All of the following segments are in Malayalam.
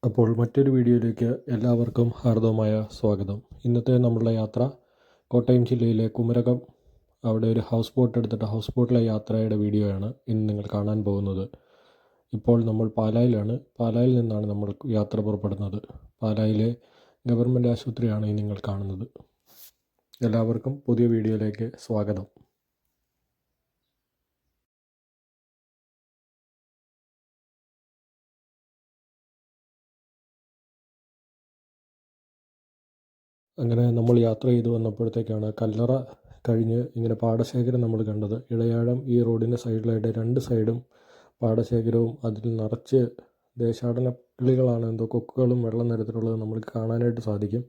അപ്പോൾ മറ്റൊരു വീഡിയോയിലേക്ക് എല്ലാവർക്കും ഹാർദവമായ സ്വാഗതം. ഇന്നത്തെ നമ്മളുടെ യാത്ര കോട്ടയം ജില്ലയിലെ കുമരകം, അവിടെ ഒരു ഹൗസ് ബോട്ട് എടുത്തിട്ട് ഹൗസ് ബോട്ടിലെ യാത്രയുടെ വീഡിയോയാണ് ഇന്ന് നിങ്ങൾ കാണാൻ പോകുന്നത്. ഇപ്പോൾ നമ്മൾ പാലായിലാണ്. പാലായിൽ നിന്നാണ് നമ്മൾ യാത്ര പുറപ്പെടുന്നത്. പാലായിലെ ഗവൺമെൻറ് ആശുപത്രിയാണ് ഈ നിങ്ങൾ കാണുന്നത്. എല്ലാവർക്കും പുതിയ വീഡിയോയിലേക്ക് സ്വാഗതം. അങ്ങനെ നമ്മൾ യാത്ര ചെയ്ത് വന്നപ്പോഴത്തേക്കാണ് കല്ലറ കഴിഞ്ഞ് ഇങ്ങനെ പാടശേഖരം നമ്മൾ കണ്ടത്. ഇളയാഴം ഈ റോഡിൻ്റെ സൈഡിലായിട്ട് രണ്ട് സൈഡും പാടശേഖരവും അതിൽ നിറച്ച് ദേശാടന കിളികളാണ്, എന്തോ കൊക്കുകളും വെള്ളം നിറത്തിലുള്ളത് നമുക്ക് കാണാനായിട്ട് സാധിക്കും.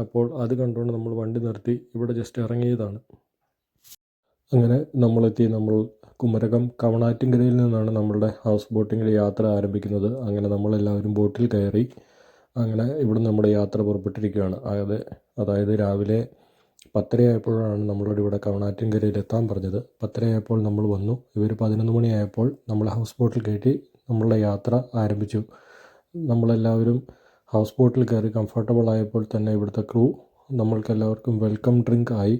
അപ്പോൾ അത് കണ്ടുകൊണ്ട് നമ്മൾ വണ്ടി നിർത്തി ഇവിടെ ജസ്റ്റ് ഇറങ്ങിയതാണ്. അങ്ങനെ നമ്മൾ കുമരകം കവണാറ്റിൻകരയിൽ നിന്നാണ് നമ്മളുടെ ഹൗസ് ബോട്ടിങ്ങിൽ യാത്ര ആരംഭിക്കുന്നത്. അങ്ങനെ നമ്മളെല്ലാവരും ബോട്ടിൽ കയറി അങ്ങനെ ഇവിടുന്ന് നമ്മുടെ യാത്ര പുറപ്പെട്ടിരിക്കുകയാണ്. അതായത് രാവിലെ 10:30 ആയപ്പോഴാണ് നമ്മളോട് ഇവിടെ കവണാറ്റിൻകരയിൽ എത്താൻ പറഞ്ഞത്. 10:30 ആയപ്പോൾ നമ്മൾ വന്നു. ഇവർ 11 മണിയായപ്പോൾ നമ്മൾ ഹൗസ് ബോട്ടിൽ കയറ്റി നമ്മളുടെ യാത്ര ആരംഭിച്ചു. നമ്മളെല്ലാവരും ഹൗസ് ബോട്ടിൽ കയറി കംഫർട്ടബിൾ ആയപ്പോൾ തന്നെ ഇവിടുത്തെ ക്രൂ നമ്മൾക്കെല്ലാവർക്കും വെൽക്കം ഡ്രിങ്ക് ആയി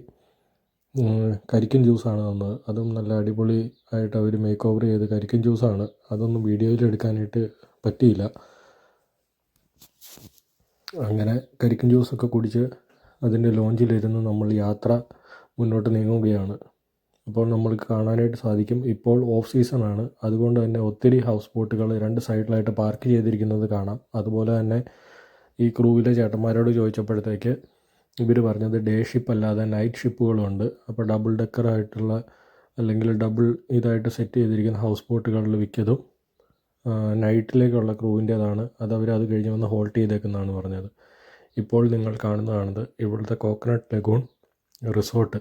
കരിക്കൻ ജ്യൂസാണ് തന്നത്. അതും നല്ല അടിപൊളി ആയിട്ട് അവർ മേക്ക് ഓവർ ചെയ്ത് കരിക്കൻ ജ്യൂസാണ്. അതൊന്നും വീഡിയോയിൽ എടുക്കാനായിട്ട് പറ്റിയില്ല. അങ്ങനെ കരിക്കൻ ജ്യൂസൊക്കെ കുടിച്ച് അതിൻ്റെ ലോഞ്ചിലിരുന്ന് നമ്മൾ യാത്ര മുന്നോട്ട് നീങ്ങുകയാണ്. അപ്പോൾ നമ്മൾക്ക് കാണാനായിട്ട് സാധിക്കും, ഇപ്പോൾ ഓഫ് സീസണാണ്. അതുകൊണ്ട് തന്നെ ഒത്തിരി ഹൗസ് ബോട്ടുകൾ രണ്ട് സൈഡിലായിട്ട് പാർക്ക് ചെയ്തിരിക്കുന്നത് കാണാം. അതുപോലെ തന്നെ ഈ ക്രൂവിലെ ചേട്ടന്മാരോട് ചോദിച്ചപ്പോഴത്തേക്ക് ഇവർ പറഞ്ഞത് ഡേ ഷിപ്പ് അല്ലാതെ നൈറ്റ് ഷിപ്പുകളുണ്ട്. അപ്പോൾ ഡബിൾ ഡെക്കറായിട്ടുള്ള അല്ലെങ്കിൽ ഡബിൾ ഇതായിട്ട് സെറ്റ് ചെയ്തിരിക്കുന്ന ഹൗസ് ബോട്ടുകളിൽ മിക്കതും നൈറ്റിലേക്കുള്ള ക്രൂവിൻ്റേതാണ്. അത് കഴിഞ്ഞ് വന്ന് ഹോൾട്ട് ചെയ്തേക്കുന്നതാണ് പറഞ്ഞത്. ഇപ്പോൾ നിങ്ങൾ കാണുന്നതാണത് ഇവിടുത്തെ കോക്കനട്ട് ലഗൂൺ റിസോർട്ട്.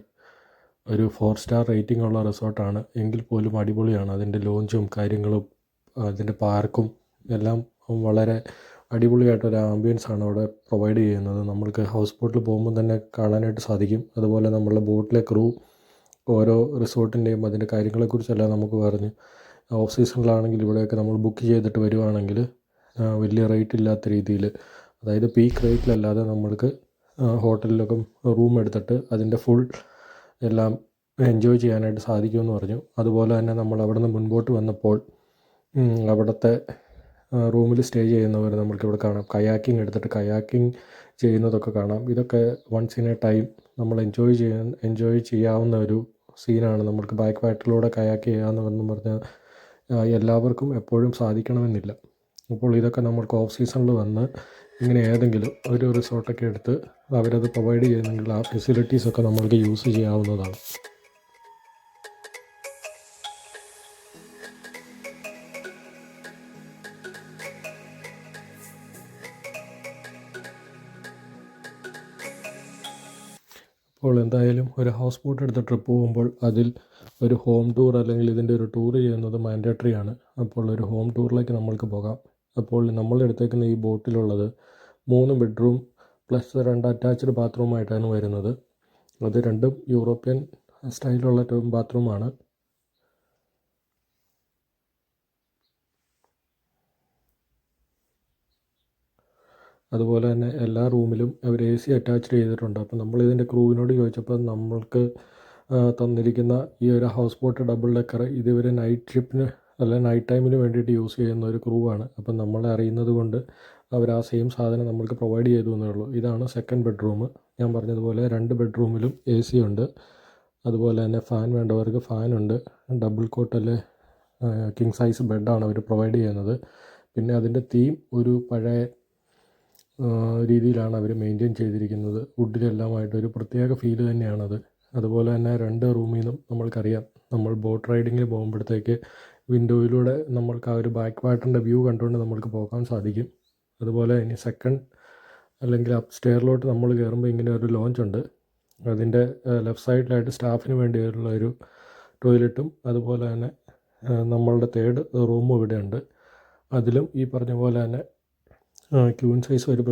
ഒരു 4 സ്റ്റാർ റേറ്റിംഗ് ഉള്ള റിസോർട്ടാണ്. എങ്കിൽ പോലും അടിപൊളിയാണ്. അതിൻ്റെ ലോഞ്ചും കാര്യങ്ങളും അതിൻ്റെ പാർക്കും എല്ലാം വളരെ അടിപൊളിയായിട്ടൊരു ആംബിയൻസ് ആണ് അവിടെ പ്രൊവൈഡ് ചെയ്യുന്നത്. നമ്മൾക്ക് ഹൗസ് ബോട്ടിൽ പോകുമ്പോൾ തന്നെ കാണാനായിട്ട് സാധിക്കും. അതുപോലെ നമ്മളുടെ ബോട്ടിലെ ക്രൂ ഓരോ റിസോർട്ടിൻ്റെയും അതിൻ്റെ കാര്യങ്ങളെക്കുറിച്ചെല്ലാം നമുക്ക് പറഞ്ഞ്, ഓഫ് സീസണിലാണെങ്കിൽ ഇവിടെയൊക്കെ നമ്മൾ ബുക്ക് ചെയ്തിട്ട് വരുവാണെങ്കിൽ വലിയ റേറ്റ് ഇല്ലാത്ത രീതിയിൽ, അതായത് പീക്ക് റേറ്റിലല്ലാതെ നമ്മൾക്ക് ഹോട്ടലിലൊക്കെ റൂം എടുത്തിട്ട് അതിൻ്റെ ഫുൾ എല്ലാം എൻജോയ് ചെയ്യാനായിട്ട് സാധിക്കുമെന്ന് പറഞ്ഞു. അതുപോലെ തന്നെ നമ്മൾ അവിടെ നിന്ന് മുൻപോട്ട് വന്നപ്പോൾ അവിടുത്തെ റൂമിൽ സ്റ്റേ ചെയ്യുന്നവർ നമ്മൾക്കിവിടെ കാണാം. കയാക്കിംഗ് എടുത്തിട്ട് കയാക്കിംഗ് ചെയ്യുന്നതൊക്കെ കാണാം. ഇതൊക്കെ വൺസ് ഇൻ എ ടൈം നമ്മൾ എൻജോയ് ചെയ്യാവുന്ന ഒരു സീനാണ്. നമ്മൾക്ക് ബാക്ക് വാട്ടറിലൂടെ കയാക്ക് ചെയ്യാമെന്ന് പറഞ്ഞാൽ എല്ലാവർക്കും എപ്പോഴും സാധിക്കണമെന്നില്ല. അപ്പോൾ ഇതൊക്കെ നമ്മൾക്ക് ഓഫ് സീസണിൽ വന്ന് ഇങ്ങനെ ഏതെങ്കിലും ഒരു റിസോർട്ടൊക്കെ എടുത്ത് അവരത് പ്രൊവൈഡ് ചെയ്യുന്നെങ്കിൽ ആ ഫെസിലിറ്റീസൊക്കെ നമ്മൾക്ക് യൂസ് ചെയ്യാവുന്നതാണ്. അപ്പോൾ എന്തായാലും ഒരു ഹൗസ് ബോട്ട് എടുത്ത് ട്രിപ്പ് പോകുമ്പോൾ അതിൽ ഒരു ഹോം ടൂർ അല്ലെങ്കിൽ ഇതിൻ്റെ ഒരു ടൂർ ചെയ്യുന്നത് മാൻഡേറ്ററി ആണ്. അപ്പോൾ ഒരു ഹോം ടൂറിലേക്ക് നമ്മൾക്ക് പോകാം. അപ്പോൾ നമ്മൾ എടുത്തേക്കുന്ന ഈ ബോട്ടിലുള്ളത് 3 ബെഡ്റൂം പ്ലസ് 2 അറ്റാച്ച്ഡ് ബാത്റൂമായിട്ടാണ് വരുന്നത്. അത് രണ്ടും യൂറോപ്യൻ സ്റ്റൈലുള്ള ബാത്റൂമാണ്. അതുപോലെ തന്നെ എല്ലാ റൂമിലും അവർ AC അറ്റാച്ച് ചെയ്തിട്ടുണ്ട്. അപ്പോൾ നമ്മളിതിൻ്റെ ക്രൂവിനോട് ചോദിച്ചപ്പോൾ നമ്മൾക്ക് തന്നിരിക്കുന്ന ഈ ഒരു ഹൗസ് ബോട്ട് ഡബിൾ ഡെക്കർ ഇതിവർ നൈറ്റ് ഷിപ്പിന് അല്ല നൈറ്റ് ടൈമിന് വേണ്ടിയിട്ട് യൂസ് ചെയ്യുന്ന ഒരു ക്രൂ ആണ്. അപ്പം നമ്മളെ അറിയുന്നത് കൊണ്ട് അവർ ആ സെയിം സാധനം നമ്മൾക്ക് പ്രൊവൈഡ് ചെയ്തു എന്നേ ഉള്ളൂ. ഇതാണ് സെക്കൻഡ് ബെഡ്റൂം. ഞാൻ പറഞ്ഞതുപോലെ 2 ബെഡ്റൂമിലും AC ഉണ്ട്. അതുപോലെ തന്നെ ഫാൻ വേണ്ടവർക്ക് ഫാനുണ്ട്. ഡബിൾ കോട്ട് അല്ലെ കിങ് സൈസ് ബെഡാണ് അവർ പ്രൊവൈഡ് ചെയ്യുന്നത്. പിന്നെ അതിൻ്റെ തീം ഒരു പഴയ രീതിയിലാണ് അവർ മെയിൻറ്റെയിൻ ചെയ്തിരിക്കുന്നത്. വുഡിലെല്ലാമായിട്ട് ഒരു പ്രത്യേക ഫീല് തന്നെയാണത്. അതുപോലെ തന്നെ 2 റൂമിൽ നിന്നും നമ്മൾക്കറിയാം, നമ്മൾ ബോട്ട് റൈഡിങ്ങിന് പോകുമ്പോഴത്തേക്ക് വിൻഡോയിലൂടെ നമ്മൾക്ക് ആ ഒരു ബാക്ക് വാട്ടറിൻ്റെ വ്യൂ കണ്ടുകൊണ്ട് നമ്മൾക്ക് പോകാൻ സാധിക്കും. അതുപോലെ ഇനി സെക്കൻഡ് അല്ലെങ്കിൽ അപ്പ് സ്റ്റെയറിലോട്ട് നമ്മൾ കയറുമ്പോൾ ഇങ്ങനെ ഒരു ലോഞ്ച് ഉണ്ട്. അതിൻ്റെ ലെഫ്റ്റ് സൈഡിലായിട്ട് സ്റ്റാഫിന് വേണ്ടിയുള്ള ഒരു ടോയ്ലറ്റും അതുപോലെ തന്നെ നമ്മളുടെ 3rd റൂമും ഇവിടെ ഉണ്ട്. അതിലും ഈ പറഞ്ഞ പോലെ തന്നെ ക്യൂൻ സൈസ് ഒരു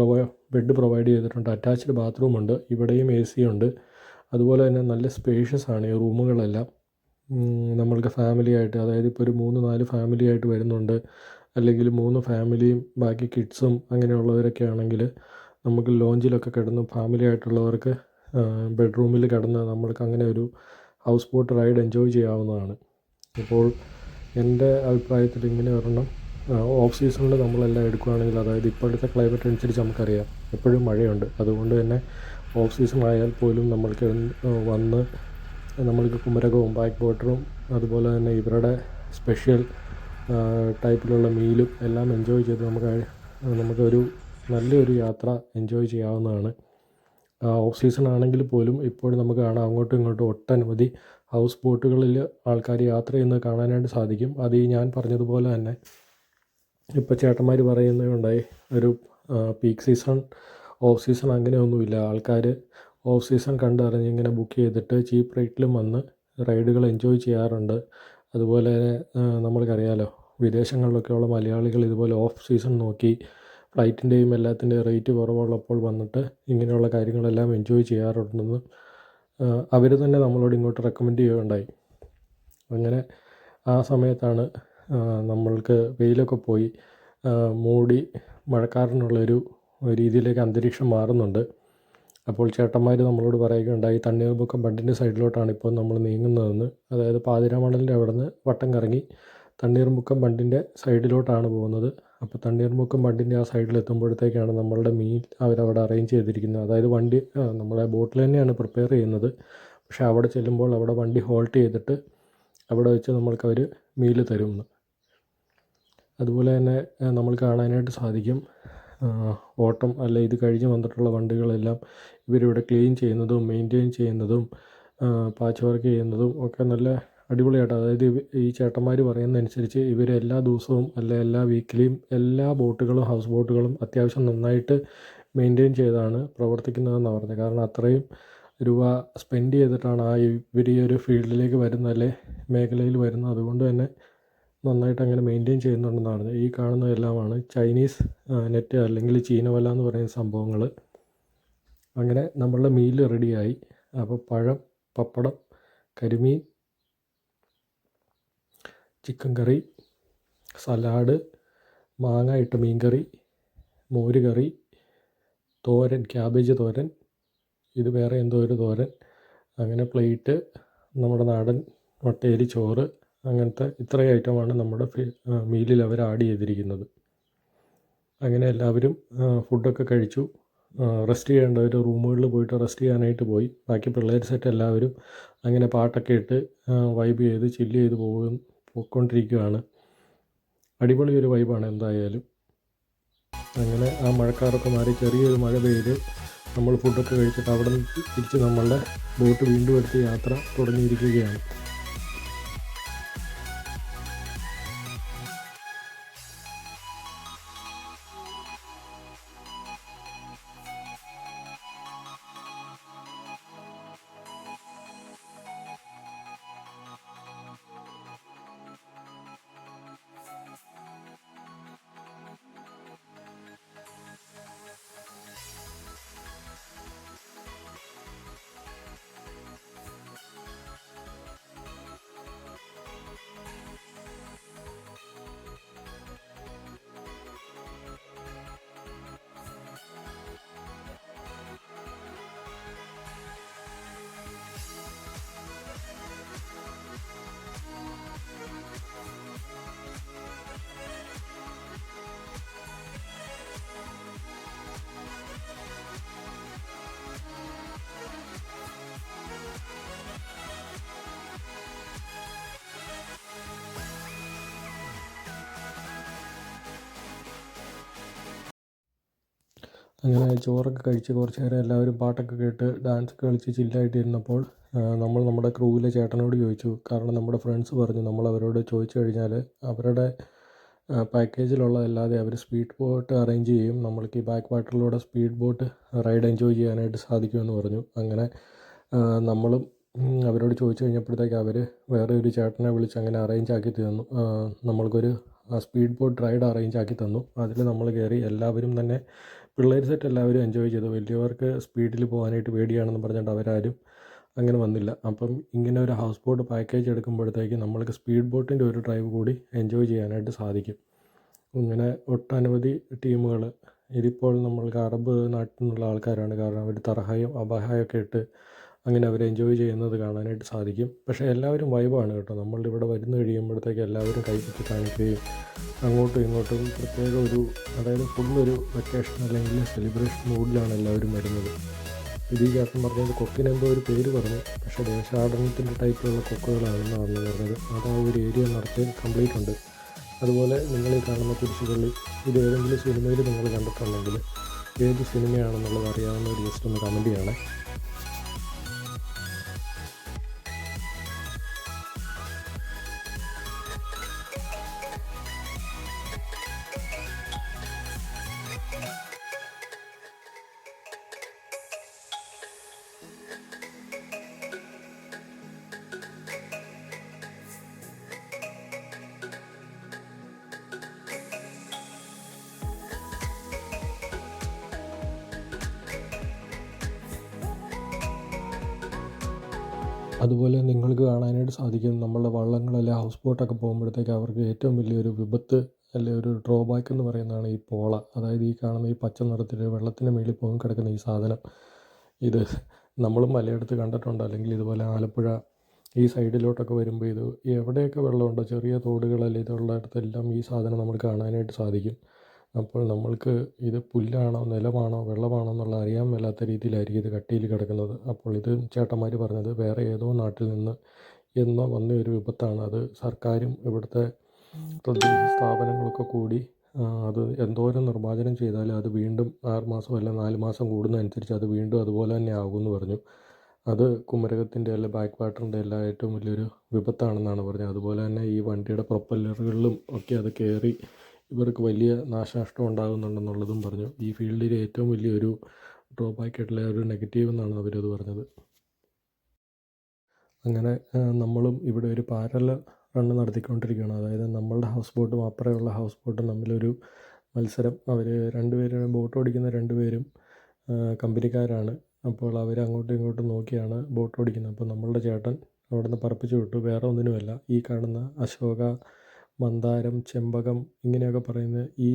ബെഡ് പ്രൊവൈഡ് ചെയ്തിട്ടുണ്ട്. അറ്റാച്ച്ഡ് ബാത്റൂം ഉണ്ട്. ഇവിടെയും AC ഉണ്ട്. അതുപോലെ തന്നെ നല്ല സ്പേഷ്യസ് ആണ് ഈ റൂമുകളെല്ലാം. നമ്മൾക്ക് ഫാമിലി ആയിട്ട്, അതായത് ഇപ്പോൾ ഒരു 3-4 ഫാമിലി ആയിട്ട് വരുന്നുണ്ട് അല്ലെങ്കിൽ 3 ഫാമിലിയും ബാക്കി കിഡ്സും അങ്ങനെയുള്ളവരൊക്കെ ആണെങ്കിൽ നമുക്ക് ലോഞ്ചിലൊക്കെ കിടന്ന് ഫാമിലി ആയിട്ടുള്ളവർക്ക് ബെഡ്റൂമിൽ കിടന്ന് നമ്മൾക്ക് അങ്ങനെ ഒരു ഹൗസ് ബോട്ട് റൈഡ് എൻജോയ് ചെയ്യാവുന്നതാണ്. ഇപ്പോൾ എൻ്റെ അഭിപ്രായത്തിൽ ഇങ്ങനെ ഒരെണ്ണം ഓഫ് സീസണിൽ നമ്മളെല്ലാം എടുക്കുകയാണെങ്കിൽ, അതായത് ഇപ്പോഴത്തെ ക്ലൈമറ്റ് അനുസരിച്ച് നമുക്കറിയാം എപ്പോഴും മഴയുണ്ട്. അതുകൊണ്ട് തന്നെ ഓഫ് സീസൺ ആയാൽ പോലും നമ്മൾക്ക് വന്ന് നമ്മൾക്ക് കുമരകവും ബാക്ക് വാട്ടറും അതുപോലെ തന്നെ ഇവരുടെ സ്പെഷ്യൽ ടൈപ്പിലുള്ള മീലും എല്ലാം എൻജോയ് ചെയ്ത് നമുക്കൊരു നല്ലൊരു യാത്ര എൻജോയ് ചെയ്യാവുന്നതാണ്. ഓഫ് സീസൺ ആണെങ്കിൽ പോലും ഇപ്പോഴും നമുക്ക് കാണാം അങ്ങോട്ടും ഇങ്ങോട്ടും ഒട്ടനവധി ഹൗസ് ബോട്ടുകളിൽ ആൾക്കാർ യാത്ര ചെയ്യുന്നത് കാണാനായിട്ട് സാധിക്കും. അത് ഈ ഞാൻ പറഞ്ഞതുപോലെ തന്നെ ഇപ്പോൾ ചേട്ടന്മാർ പറയുന്നുണ്ടായി ഒരു പീക്ക് സീസൺ ഓഫ് സീസൺ അങ്ങനെയൊന്നുമില്ല. ആൾക്കാർ ഓഫ് സീസൺ കണ്ടറിഞ്ഞ് ഇങ്ങനെ ബുക്ക് ചെയ്തിട്ട് ചീപ്പ് റേറ്റിലും വന്ന് റൈഡുകൾ എൻജോയ് ചെയ്യാറുണ്ട്. അതുപോലെ നമ്മൾക്കറിയാലോ വിദേശങ്ങളിലൊക്കെയുള്ള മലയാളികൾ ഇതുപോലെ ഓഫ് സീസൺ നോക്കി ഫ്ലൈറ്റിൻ്റെയും എല്ലാത്തിൻ്റെയും റേറ്റ് കുറവുള്ളപ്പോൾ വന്നിട്ട് ഇങ്ങനെയുള്ള കാര്യങ്ങളെല്ലാം എൻജോയ് ചെയ്യാറുണ്ടെന്ന് അവർ തന്നെ നമ്മളോട് ഇങ്ങോട്ട് റെക്കമെൻഡ് ചെയ്യുകയുണ്ടായി. അങ്ങനെ ആ സമയത്താണ് നമ്മൾക്ക് വെയിലൊക്കെ പോയി മൂടി മഴക്കാറിനുള്ളൊരു രീതിയിലേക്ക് അന്തരീക്ഷം മാറുന്നുണ്ട്. അപ്പോൾ ചേട്ടന്മാർ നമ്മളോട് പറയുകയുണ്ടായി തണ്ണീർമുക്കം ബണ്ടിൻ്റെ സൈഡിലോട്ടാണ് ഇപ്പോൾ നമ്മൾ നീങ്ങുന്നതെന്ന്. അതായത് പാതിരാമണലിൻ്റെ അവിടെ നിന്ന് വട്ടം കറങ്ങി തണ്ണീർമുക്കം ബണ്ടിൻ്റെ സൈഡിലോട്ടാണ് പോകുന്നത്. അപ്പോൾ തണ്ണീർമുക്കം ബണ്ടിൻ്റെ ആ സൈഡിലെത്തുമ്പോഴത്തേക്കാണ് നമ്മളുടെ മീൽ അവരവിടെ അറേഞ്ച് ചെയ്തിരിക്കുന്നത്. അതായത് വണ്ടി നമ്മളെ ബോട്ടിൽ തന്നെയാണ് പ്രിപ്പയർ ചെയ്യുന്നത്. പക്ഷേ അവിടെ ചെല്ലുമ്പോൾ അവിടെ വണ്ടി ഹോൾട്ട് ചെയ്തിട്ട് അവിടെ വെച്ച് നമ്മൾക്കവർ മീല് തരുമെന്ന്. അതുപോലെ തന്നെ നമ്മൾ കാണാനായിട്ട് സാധിക്കും ഓട്ടം അല്ല ഇത് കഴിഞ്ഞ് വന്നിട്ടുള്ള വണ്ടികളെല്ലാം ഇവരിവിടെ ക്ലീൻ ചെയ്യുന്നതും മെയിൻറ്റെയിൻ ചെയ്യുന്നതും പാച്ച് വർക്ക് ചെയ്യുന്നതും ഒക്കെ നല്ല അടിപൊളിയായിട്ട്, അതായത് ഈ ചേട്ടന്മാർ പറയുന്നതനുസരിച്ച് ഇവർ എല്ലാ ദിവസവും അല്ല എല്ലാ വീക്കിലിയും എല്ലാ ബോട്ടുകളും ഹൗസ് ബോട്ടുകളും അത്യാവശ്യം നന്നായിട്ട് മെയിൻറ്റെയിൻ ചെയ്താണ് പ്രവർത്തിക്കുന്നതെന്നാണ് പറഞ്ഞത്. കാരണം അത്രയും രൂപ സ്പെൻഡ് ചെയ്തിട്ടാണ് ഇവർ ഈ ഒരു ഫീൽഡിലേക്ക് വരുന്നത്, അല്ലെ മേഖലയിൽ വരുന്നത്. അതുകൊണ്ട് തന്നെ നന്നായിട്ട് അങ്ങനെ മെയിൻറ്റെയിൻ ചെയ്യുന്നുണ്ടെന്നാണ് പറഞ്ഞത്. ഈ കാണുന്നതെല്ലാമാണ് ചൈനീസ് നെറ്റ് അല്ലെങ്കിൽ ചീനവല എന്ന് പറയുന്ന സംഭവങ്ങൾ. അങ്ങനെ നമ്മളുടെ മീല് റെഡിയായി. അപ്പോൾ പഴം, പപ്പടം, കരിമീൻ, ചിക്കൻ കറി, സലാഡ്, മാങ്ങ ഇട്ട് മീൻ കറി, മോര് കറി, തോരൻ, ക്യാബേജ് തോരൻ, ഇത് വേറെ എന്തോ ഒരു തോരൻ, അങ്ങനെ പ്ലേറ്റ് നമ്മുടെ നാടൻ മട്ടേരി ചോറ്, അങ്ങനത്തെ ഇത്രയും ഐറ്റമാണ് നമ്മുടെ മീലിൽ അവർ ആഡ് ചെയ്തിരിക്കുന്നത്. അങ്ങനെ എല്ലാവരും ഫുഡൊക്കെ കഴിച്ചു. റെസ്റ്റ് ചെയ്യേണ്ടവർ റൂമുകളിൽ പോയിട്ട് റെസ്റ്റ് ചെയ്യാനായിട്ട് പോയി. ബാക്കി പിള്ളേർ സെറ്റ് എല്ലാവരും അങ്ങനെ പാട്ടൊക്കെ ഇട്ട് വൈബ് ചെയ്ത് ചില്ല് ചെയ്ത് പോയിക്കൊണ്ടിരിക്കുകയാണ്. അടിപൊളി ഒരു വൈബാണ് എന്തായാലും. അങ്ങനെ ആ മഴക്കാറൊക്കെ മാറി ചെറിയൊരു മഴ പെയ്ത് നമ്മൾ ഫുഡൊക്കെ കഴിച്ചിട്ട് അവിടെ നിന്ന് തിരിച്ച് നമ്മളുടെ ബോട്ട് വീണ്ടും എടുത്ത് യാത്ര തുടങ്ങിയിരിക്കുകയാണ്. അങ്ങനെ ചോറൊക്കെ കഴിച്ച് കുറച്ച് നേരം എല്ലാവരും പാട്ടൊക്കെ കേട്ട് ഡാൻസൊക്കെ കളിച്ച് ചില്ലായിട്ടിരുന്നപ്പോൾ നമ്മൾ നമ്മുടെ ക്രൂവിലെ ചേട്ടനോട് ചോദിച്ചു. കാരണം നമ്മുടെ ഫ്രണ്ട്സ് പറഞ്ഞു നമ്മളവരോട് ചോദിച്ചു കഴിഞ്ഞാൽ അവരുടെ പാക്കേജിലുള്ളതല്ലാതെ അവർ സ്പീഡ് ബോട്ട് അറേഞ്ച് ചെയ്യും, നമ്മൾക്ക് ഈ ബാക്ക് വാട്ടറിലൂടെ സ്പീഡ് ബോട്ട് റൈഡ് എൻജോയ് ചെയ്യാനായിട്ട് സാധിക്കുമെന്ന് പറഞ്ഞു. അങ്ങനെ നമ്മളും അവരോട് ചോദിച്ചു കഴിഞ്ഞപ്പോഴത്തേക്ക് അവർ വേറെ ഒരു ചേട്ടനെ വിളിച്ച് അങ്ങനെ അറേഞ്ച് ആക്കി തന്നു. നമ്മൾക്കൊരു സ്പീഡ് ബോട്ട് റൈഡ് അറേഞ്ച് ആക്കി തന്നു. അതിൽ നമ്മൾ കയറി എല്ലാവരും തന്നെ പിള്ളേർ സെറ്റ് എല്ലാവരും എൻജോയ് ചെയ്തു. വലിയവർക്ക് സ്പീഡിൽ പോകാനായിട്ട് പേടിയാണെന്ന് പറഞ്ഞിട്ട് അവരാരും അങ്ങനെ വന്നില്ല. അപ്പം ഇങ്ങനെ ഒരു ഹൗസ് ബോട്ട് പാക്കേജ് എടുക്കുമ്പോഴത്തേക്ക് നമ്മൾക്ക് സ്പീഡ് ബോട്ടിൻ്റെ ഒരു ഡ്രൈവ് കൂടി എൻജോയ് ചെയ്യാനായിട്ട് സാധിക്കും. ഇങ്ങനെ ഒട്ടനവധി ടീമുകൾ. ഇതിപ്പോൾ നമ്മൾക്ക് അറബ് നാട്ടിൽ നിന്നുള്ള ആൾക്കാരാണ്. കാരണം അവർ തറഹയും അബാഹയൊക്കെ ഇട്ട് അങ്ങനെ അവർ എൻജോയ് ചെയ്യുന്നത് കാണാനായിട്ട് സാധിക്കും. പക്ഷേ എല്ലാവരും വൈബാണ് കേട്ടോ. നമ്മളിവിടെ വന്നു കഴിയുമ്പോഴത്തേക്ക് എല്ലാവരും കൈകൊട്ടി കാണിക്കുകയും അങ്ങോട്ടും ഇങ്ങോട്ടും പ്രത്യേക ഒരു, അതായത് ഫുള്ളൊരു വെക്കേഷൻ അല്ലെങ്കിൽ സെലിബ്രേഷൻ മൂഡിലാണ് എല്ലാവരും വരുന്നത്. ഇത് ഈ ചേട്ടൻ പറഞ്ഞത് കൊക്കിനെന്തോ ഒരു പേര് പറഞ്ഞു, പക്ഷേ ദേശാടനത്തിൻ്റെ ടൈപ്പിലുള്ള കൊക്കുകളാണെന്നാണ് പറഞ്ഞത്. അത് ആ ഒരു ഏരിയ നിറച്ച് കംപ്ലീറ്റ് ഉണ്ട്. അതുപോലെ നിങ്ങൾ ഈ കാണുന്ന കുരിശുപള്ളി, ഇത് ഏതെങ്കിലും സിനിമയിൽ നിങ്ങൾ കണ്ടിട്ടുണ്ടെങ്കിൽ ഏത് സിനിമയാണെന്നുള്ളത് അറിയാവുന്നവർ ജസ്റ്റ് ഒന്ന് കമൻറ്റ് ചെയ്യണേ. അതുപോലെ നിങ്ങൾക്ക് കാണാനായിട്ട് സാധിക്കും നമ്മളുടെ വള്ളങ്ങളെല്ലാം ഹൗസ് ബോട്ടൊക്കെ പോകുമ്പോഴത്തേക്ക് അവർക്ക് ഏറ്റവും വലിയൊരു വിപത്ത് അല്ലെ ഒരു ഡ്രോബാക്ക് എന്ന് പറയുന്നതാണ് ഈ പോള. അതായത് ഈ കാണുന്ന ഈ പച്ച നിറത്തിൽ വെള്ളത്തിൻ്റെ മുകളിൽ പൊങ്ങി കിടക്കുന്ന ഈ സാധനം. ഇത് നമ്മളും പലയിടത്ത് കണ്ടിട്ടുണ്ട്. അല്ലെങ്കിൽ ഇതുപോലെ ആലപ്പുഴ ഈ സൈഡിലോട്ടൊക്കെ വരുമ്പോൾ ഇത് എവിടെയൊക്കെ വെള്ളമുണ്ടോ, ചെറിയ തോടുകളല്ലേ ഇതുള്ളിടത്തെല്ലാം ഈ സാധനം നമ്മൾ കാണാനായിട്ട് സാധിക്കും. അപ്പോൾ നമ്മൾക്ക് ഇത് പുല്ലാണോ നിലമാണോ വെള്ളമാണോ എന്നുള്ള അറിയാൻ മേലാത്ത രീതിയിലായിരിക്കും ഇത് കട്ടിയിൽ കിടക്കുന്നത്. അപ്പോൾ ഇത് ചേട്ടന്മാർ പറഞ്ഞത് വേറെ ഏതോ നാട്ടിൽ നിന്ന് എന്നോ വന്ന ഒരു വിപത്താണ്. അത് സർക്കാരും ഇവിടുത്തെ തദ്ദേശ സ്ഥാപനങ്ങളൊക്കെ കൂടി അത് എന്തോരം നിർമ്മാർജ്ജനം ചെയ്താലും അത് വീണ്ടും 6 മാസം അല്ല 4 മാസം കൂടുന്നതനുസരിച്ച് അത് വീണ്ടും അതുപോലെ തന്നെ ആകുമെന്ന് പറഞ്ഞു. അത് കുമരകത്തിൻ്റെ അല്ല ബാക്ക് വാട്ടറിൻ്റെ എല്ലാം ഏറ്റവും വലിയൊരു വിപത്താണെന്നാണ് പറഞ്ഞത്. അതുപോലെ തന്നെ ഈ വണ്ടിയുടെ പ്രൊപ്പല്ലറുകളിലും ഒക്കെ അത് കയറി ഇവർക്ക് വലിയ നാശനഷ്ടം ഉണ്ടാകുന്നുണ്ടെന്നുള്ളതും പറഞ്ഞു. ഈ ഫീൽഡിൽ ഏറ്റവും വലിയൊരു ഡ്രോബാക്ക് ആയിട്ടുള്ള ഒരു നെഗറ്റീവ് എന്നാണ് അവരത് പറഞ്ഞത്. അങ്ങനെ നമ്മളും ഇവിടെ ഒരു പാരലൽ റണ്ണ് നടത്തിക്കൊണ്ടിരിക്കുകയാണ്. അതായത് നമ്മളുടെ ഹൗസ് ബോട്ടും അപ്പുറമുള്ള ഹൗസ് ബോട്ടും തമ്മിലൊരു മത്സരം. അവർ രണ്ടുപേരും ബോട്ട് ഓടിക്കുന്ന രണ്ടുപേരും കമ്പനിക്കാരാണ്. അപ്പോൾ അവർ അങ്ങോട്ടും ഇങ്ങോട്ടും നോക്കിയാണ് ബോട്ട് ഓടിക്കുന്നത്. അപ്പോൾ നമ്മളുടെ ചേട്ടൻ അവിടെ നിന്ന് പറപ്പിച്ച് വിട്ടു. വേറെ ഒന്നിനുമല്ല, ഈ കാണുന്ന അശോക, മന്ദാരം, ചെമ്പകം ഇങ്ങനെയൊക്കെ പറയുന്ന ഈ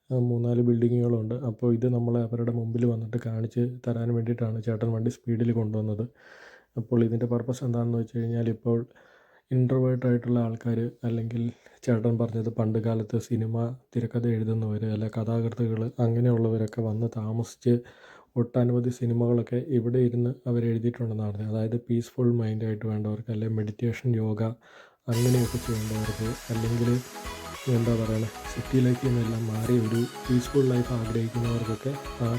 3-4 ബിൽഡിങ്ങുകളുണ്ട്. അപ്പോൾ ഇത് നമ്മളെ അവരുടെ മുമ്പിൽ വന്നിട്ട് കാണിച്ച് തരാൻ വേണ്ടിയിട്ടാണ് ചേട്ടൻ വണ്ടി സ്പീഡിൽ കൊണ്ടുവന്നത്. അപ്പോൾ ഇതിൻ്റെ പർപ്പസ് എന്താണെന്ന് വെച്ച് കഴിഞ്ഞാൽ, ഇപ്പോൾ ഇൻട്രോവേർട്ടായിട്ടുള്ള ആൾക്കാർ, അല്ലെങ്കിൽ ചേട്ടൻ പറഞ്ഞത് പണ്ട് കാലത്ത് സിനിമ തിരക്കഥ എഴുതുന്നവർ അല്ല കഥാകൃത്തുകൾ അങ്ങനെയുള്ളവരൊക്കെ വന്ന് താമസിച്ച് ഒട്ടനവധി സിനിമകളൊക്കെ ഇവിടെ ഇരുന്ന് അവരെഴുതിയിട്ടുണ്ടെന്നാണ് പറഞ്ഞത്. അതായത് പീസ്ഫുൾ മൈൻഡായിട്ട് വേണ്ടവർക്ക്, അല്ലെങ്കിൽ മെഡിറ്റേഷൻ, യോഗ അങ്ങനെയൊക്കെ ചെയ്യേണ്ടവർക്ക്, അല്ലെങ്കിൽ എന്താ പറയുക സിറ്റി ലൈഫിൽ നിന്നെല്ലാം മാറി ഒരു പീസ്ഫുൾ ലൈഫ് ആഗ്രഹിക്കുന്നവർക്കൊക്കെ ആ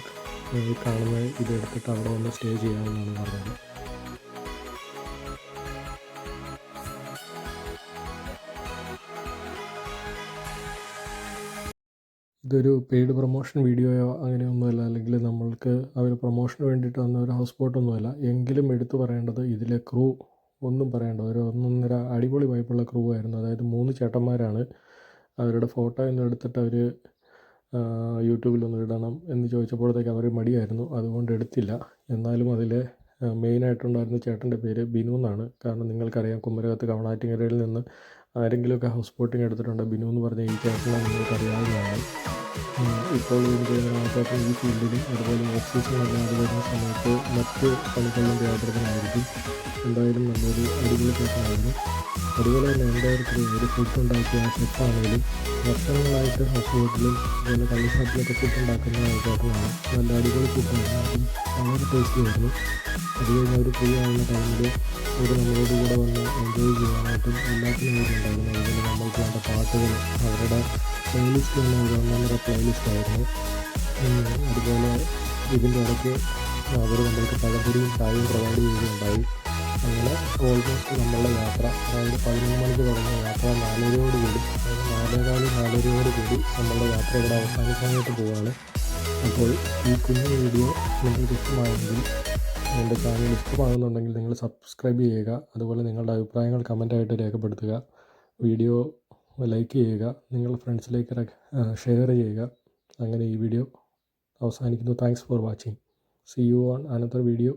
കാണുന്ന ഇതെടുത്തിട്ട് അവിടെ വന്ന് സ്റ്റേ ചെയ്യാമെന്നാണ് പറഞ്ഞത്. ഇതൊരു പെയ്ഡ് പ്രൊമോഷൻ വീഡിയോയോ അങ്ങനെയൊന്നുമല്ല, അല്ലെങ്കിൽ നമ്മൾക്ക് അവർ പ്രൊമോഷന് വേണ്ടിയിട്ട് വന്ന ഒരു ഹൗസ് ബോട്ടൊന്നുമല്ല. എങ്കിലും എടുത്തു പറയേണ്ടത് ഇതിലെ ക്രൂ ഒന്നും പറയേണ്ട ഒരു ഒന്നൊന്നര അടിപൊളി വൈബുള്ള ക്രൂ ആയിരുന്നു. അതായത് 3 ചേട്ടന്മാരാണ്. അവരുടെ ഫോട്ടോ ഒന്നും എടുത്തിട്ട് അവർ യൂട്യൂബിലൊന്നും ഇടണം എന്ന് ചോദിച്ചപ്പോഴത്തേക്ക് അവർ മടിയായിരുന്നു, അതുകൊണ്ട് എടുത്തില്ല. എന്നാലും അതിൽ മെയിനായിട്ടുണ്ടായിരുന്ന ചേട്ടൻ്റെ പേര് ബിനു എന്നാണ്. കാരണം നിങ്ങൾക്കറിയാം കുമരകത്ത് കവണാറ്റിങ്ങരയിൽ നിന്ന് ആരെങ്കിലുമൊക്കെ ഹൗസ് ബോട്ടിങ് എടുത്തിട്ടുണ്ട്. ബിനു എന്ന് പറഞ്ഞ ഈ ചേട്ടനെ നിങ്ങൾക്കറിയാവുന്നതാണ്. ഇപ്പോൾ എനിക്ക് ചേട്ടൻ ഈ ഫീൽഡിലും അതുപോലെ ഓഫീസിലല്ലാതെ വരുന്ന സമയത്ത് മറ്റ് പണികളിലും വ്യാപൃതനായിരിക്കും. എന്തായാലും നല്ലൊരു അടിപൊളി ചേട്ടനായിരുന്നു. അതുപോലെ തന്നെ എൻ്റെ ഒരു ഫുഡ് ഉണ്ടാക്കിയ ആ ഷെഫാണെങ്കിലും വർഷങ്ങളായിട്ട് ഹൗസ് ബോട്ടിലും അതുപോലെ കള്ളിഷാപ്പിലൊക്കെ ഫുഡ് ഉണ്ടാക്കുന്ന ചേട്ടനാണ്. നല്ല അടിപൊളി ഫുഡായിരുന്നു. അതും വളരെ ടേസ്റ്റി ആയിരുന്നു. അത് കഴിഞ്ഞ് അവർ ഫ്രീ ആവുന്ന ടൈമിൽ അവർ നമ്മളോട് കൂടെ വന്ന് എൻജോയ് ചെയ്യാനായിട്ടും എല്ലാത്തിനും ഉണ്ടായിരുന്നു. അതുപോലെ നമ്മൾക്ക് വേണ്ട പാട്ടുകൾ അവരുടെ പ്ലേലിസ്റ്റ് തന്നെ ഒരു ഒന്നൊന്നര പ്ലേലിസ്റ്റായിരുന്നു. അതുപോലെ ഇതിൻ്റെ ഇടയ്ക്ക് അവർ നമ്മൾക്ക് പഴംപൊരിയും ചായയും പ്രൊവൈഡ് ചെയ്യുകയുണ്ടായി. അങ്ങനെ ഓൾമോസ്റ്റ് നമ്മളുടെ യാത്ര, അതായത് 11 മണിക്ക് തുടങ്ങിയ യാത്ര 4:30 അതായത് 4:15 നമ്മളുടെ യാത്ര ഇവിടെ അവസാനിക്കാനായിട്ട് പോവുകയാണ്. അപ്പോൾ ഈ കുഞ്ഞു വീഡിയോ നിങ്ങൾക്ക് ഇഷ്ടമായെങ്കിൽ, എൻ്റെ ചാനൽ ഇഷ്ടമാകുന്നുണ്ടെങ്കിൽ നിങ്ങൾ സബ്സ്ക്രൈബ് ചെയ്യുക. അതുപോലെ നിങ്ങളുടെ അഭിപ്രായങ്ങൾ കമൻറ്റായിട്ട് രേഖപ്പെടുത്തുക. വീഡിയോ ലൈക്ക് ചെയ്യുക, നിങ്ങളുടെ ഫ്രണ്ട്സിലേക്ക് ഷെയർ ചെയ്യുക. അങ്ങനെ ഈ വീഡിയോ അവസാനിക്കുന്നു. Thanks for watching. See you on another video.